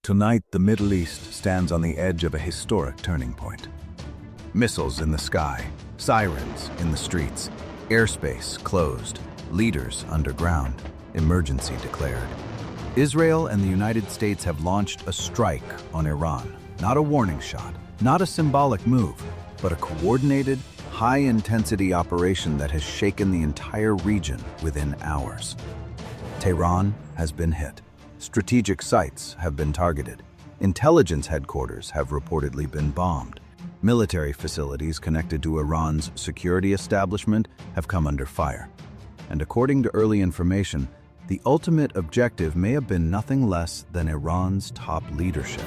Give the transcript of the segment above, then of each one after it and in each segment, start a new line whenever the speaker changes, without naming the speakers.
Tonight, the Middle East stands on the edge of a historic turning point. Missiles in the sky, sirens in the streets, airspace closed, leaders underground, emergency declared. Israel and the United States have launched a strike on Iran. Not a warning shot, not a symbolic move, but a coordinated, high-intensity operation that has shaken the entire region within hours. Tehran has been hit. Strategic sites have been targeted. Intelligence headquarters have reportedly been bombed. Military facilities connected to Iran's security establishment have come under fire. And according to early information, the ultimate objective may have been nothing less than Iran's top leadership.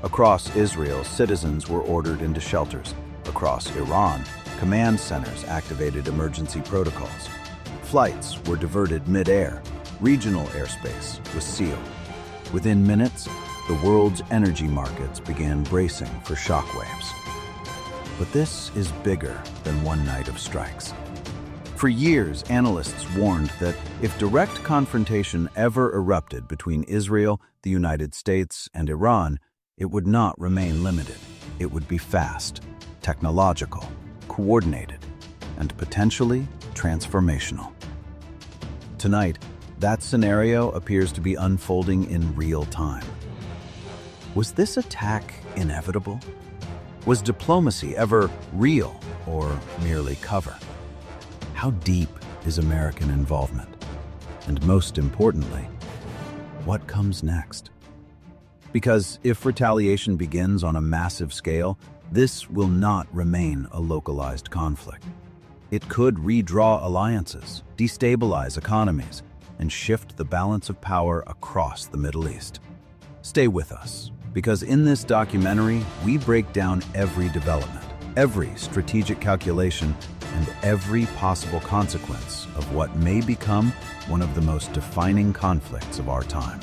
Across Israel, citizens were ordered into shelters. Across Iran, command centers activated emergency protocols. Flights were diverted mid-air. Regional airspace was sealed. Within minutes, the world's energy markets began bracing for shockwaves. But this is bigger than one night of strikes. For years, analysts warned that if direct confrontation ever erupted between Israel, the United States, and Iran, it would not remain limited. It would be fast, technological, coordinated, and potentially transformational. Tonight, that scenario appears to be unfolding in real time. Was this attack inevitable? Was diplomacy ever real or merely cover? How deep is American involvement? And most importantly, what comes next? Because if retaliation begins on a massive scale, this will not remain a localized conflict. It could redraw alliances, destabilize economies, and shift the balance of power across the Middle East. Stay with us, because in this documentary, we break down every development, every strategic calculation, and every possible consequence of what may become one of the most defining conflicts of our time.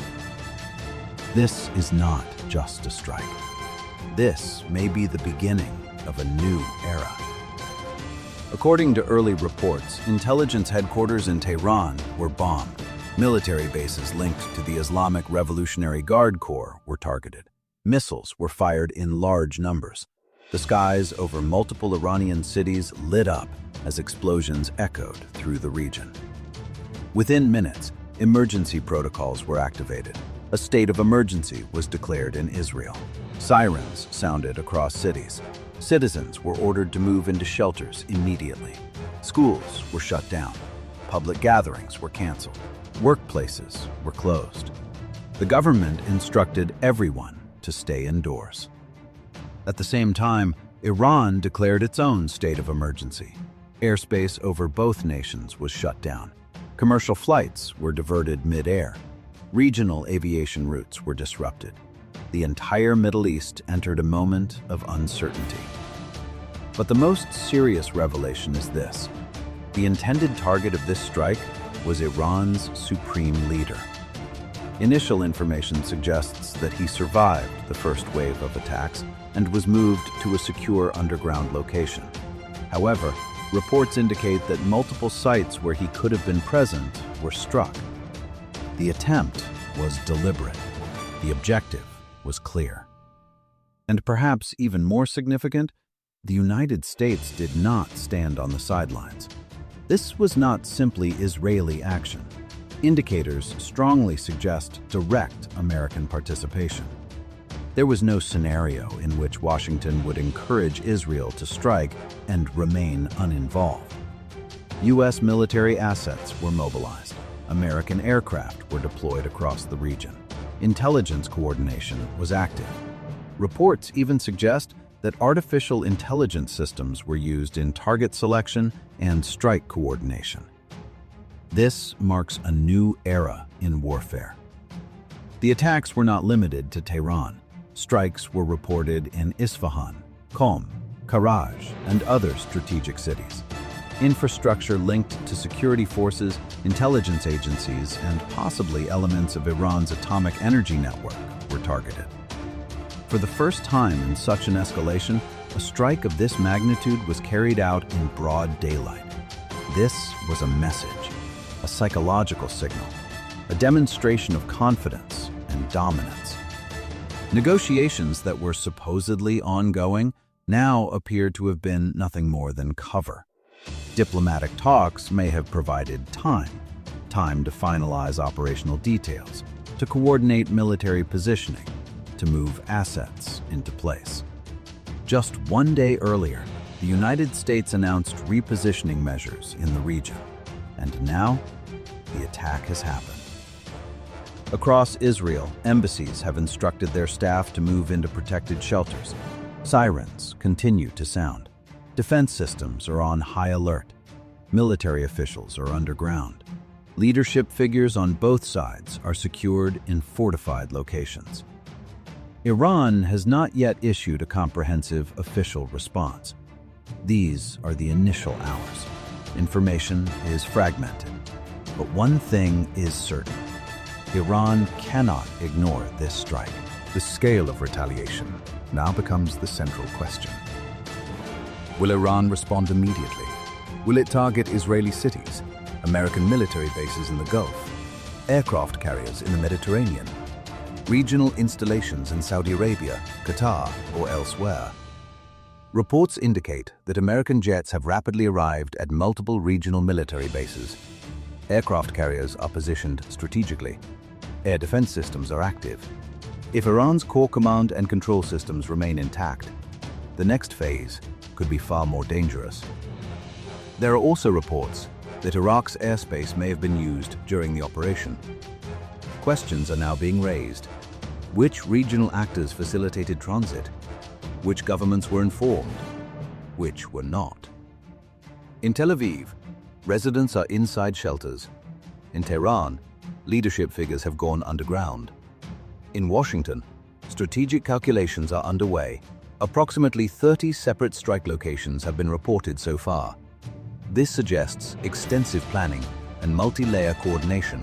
This is not just a strike. This may be the beginning of a new era. According to early reports, intelligence headquarters in Tehran were bombed. Military bases linked to the Islamic Revolutionary Guard Corps were targeted. Missiles were fired in large numbers. The skies over multiple Iranian cities lit up as explosions echoed through the region. Within minutes, emergency protocols were activated. A state of emergency was declared in Israel. Sirens sounded across cities. Citizens were ordered to move into shelters immediately. Schools were shut down. Public gatherings were canceled. Workplaces were closed. The government instructed everyone to stay indoors. At the same time, Iran declared its own state of emergency. Airspace over both nations was shut down. Commercial flights were diverted mid-air. Regional aviation routes were disrupted. The entire Middle East entered a moment of uncertainty. But the most serious revelation is this: the intended target of this strike was Iran's supreme leader. Initial information suggests that he survived the first wave of attacks and was moved to a secure underground location. However, reports indicate that multiple sites where he could have been present were struck. The attempt was deliberate. The objective was clear. And perhaps even more significant, the United States did not stand on the sidelines. This was not simply Israeli action. Indicators strongly suggest direct American participation. There was no scenario in which Washington would encourage Israel to strike and remain uninvolved. U.S. military assets were mobilized. American aircraft were deployed across the region. Intelligence coordination was active. Reports even suggest that artificial intelligence systems were used in target selection and strike coordination. This marks a new era in warfare. The attacks were not limited to Tehran. Strikes were reported in Isfahan, Qom, Karaj, and other strategic cities. Infrastructure linked to security forces, intelligence agencies, and possibly elements of Iran's atomic energy network were targeted. For the first time in such an escalation, a strike of this magnitude was carried out in broad daylight. This was a message, a psychological signal, a demonstration of confidence and dominance. Negotiations that were supposedly ongoing now appear to have been nothing more than cover. Diplomatic talks may have provided time to finalize operational details, to coordinate military positioning, to move assets into place. Just one day earlier, the United States announced repositioning measures in the region, and now the attack has happened. Across Israel, embassies have instructed their staff to move into protected shelters. Sirens continue to sound. Defense systems are on high alert. Military officials are underground. Leadership figures on both sides are secured in fortified locations. Iran has not yet issued a comprehensive official response. These are the initial hours. Information is fragmented. But one thing is certain. Iran cannot ignore this strike. The scale of retaliation now becomes the central question. Will Iran respond immediately? Will it target Israeli cities, American military bases in the Gulf, aircraft carriers in the Mediterranean, regional installations in Saudi Arabia, Qatar, or elsewhere? Reports indicate that American jets have rapidly arrived at multiple regional military bases. Aircraft carriers are positioned strategically. Air defense systems are active. If Iran's core command and control systems remain intact, the next phase could be far more dangerous. There are also reports that Iraq's airspace may have been used during the operation. Questions are now being raised. Which regional actors facilitated transit? Which governments were informed? Which were not? In Tel Aviv, residents are inside shelters. In Tehran, leadership figures have gone underground. In Washington, strategic calculations are underway. Approximately 30 separate strike locations have been reported so far. This suggests extensive planning and multi-layer coordination.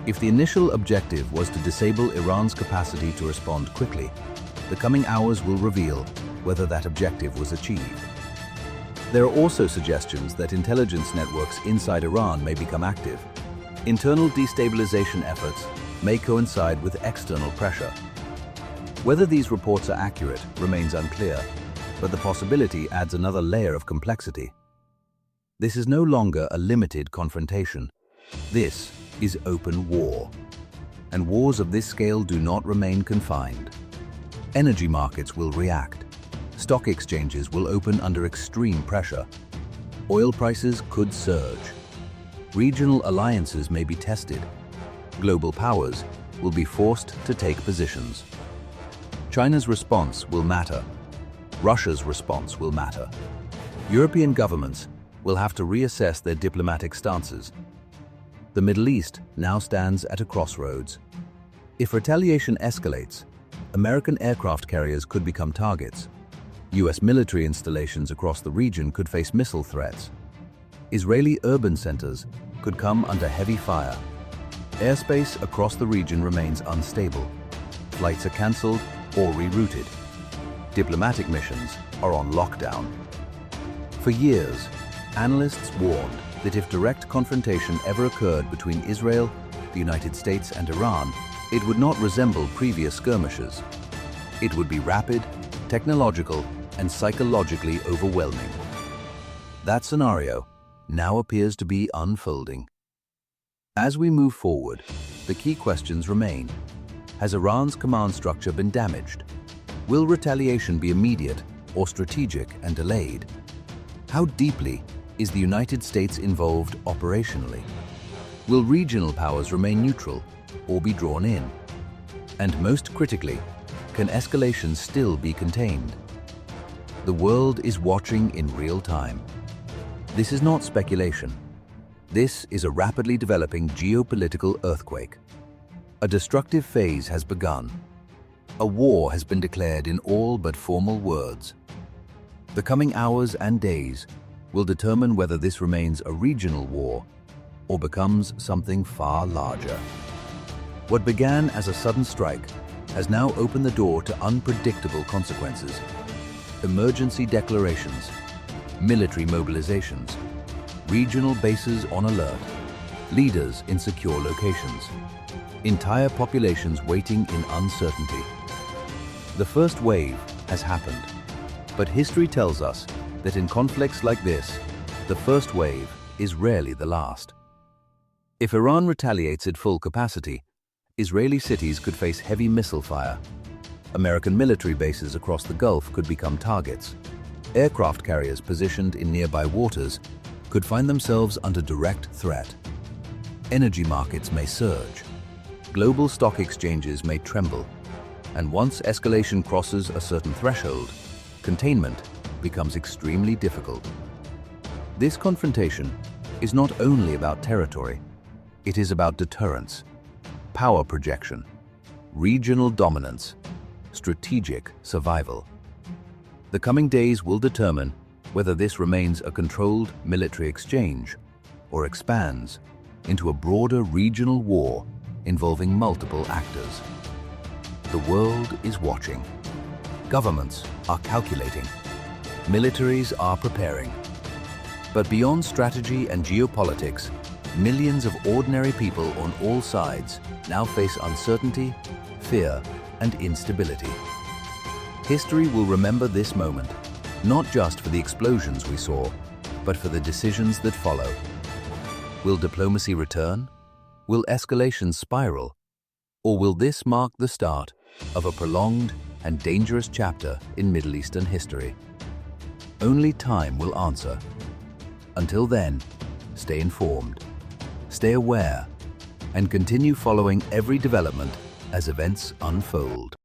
If the initial objective was to disable Iran's capacity to respond quickly, the coming hours will reveal whether that objective was achieved. There are also suggestions that intelligence networks inside Iran may become active. Internal destabilization efforts may coincide with external pressure. Whether these reports are accurate remains unclear, but the possibility adds another layer of complexity. This is no longer a limited confrontation. This is open war. And wars of this scale do not remain confined. Energy markets will react. Stock exchanges will open under extreme pressure. Oil prices could surge. Regional alliances may be tested. Global powers will be forced to take positions. China's response will matter. Russia's response will matter. European governments will have to reassess their diplomatic stances. The Middle East now stands at a crossroads. If retaliation escalates, American aircraft carriers could become targets. US military installations across the region could face missile threats. Israeli urban centers could come under heavy fire. Airspace across the region remains unstable. Flights are cancelled or rerouted. Diplomatic missions are on lockdown. For years, analysts warned that if direct confrontation ever occurred between Israel, the United States, and Iran, it would not resemble previous skirmishes. It would be rapid, technological, and psychologically overwhelming. That scenario now appears to be unfolding. As we move forward, the key questions remain. Has Iran's command structure been damaged? Will retaliation be immediate or strategic and delayed? How deeply is the United States involved operationally? Will regional powers remain neutral or be drawn in? And most critically, can escalation still be contained? The world is watching in real time. This is not speculation. This is a rapidly developing geopolitical earthquake. A destructive phase has begun. A war has been declared in all but formal words. The coming hours and days will determine whether this remains a regional war or becomes something far larger. What began as a sudden strike has now opened the door to unpredictable consequences. Emergency declarations, military mobilizations, regional bases on alert, leaders in secure locations, entire populations waiting in uncertainty. The first wave has happened, but history tells us that in conflicts like this, the first wave is rarely the last. If Iran retaliates at full capacity, Israeli cities could face heavy missile fire. American military bases across the Gulf could become targets. Aircraft carriers positioned in nearby waters could find themselves under direct threat. Energy markets may surge. Global stock exchanges may tremble. And once escalation crosses a certain threshold, containment becomes extremely difficult. This confrontation is not only about territory, it is about deterrence, power projection, regional dominance, strategic survival. The coming days will determine whether this remains a controlled military exchange or expands into a broader regional war involving multiple actors. The world is watching. Governments are calculating. Militaries are preparing. But beyond strategy and geopolitics, millions of ordinary people on all sides now face uncertainty, fear, and instability. History will remember this moment, not just for the explosions we saw, but for the decisions that follow. Will diplomacy return? Will escalation spiral? Or will this mark the start of a prolonged and dangerous chapter in Middle Eastern history? Only time will answer. Until then, stay informed, stay aware, and continue following every development as events unfold.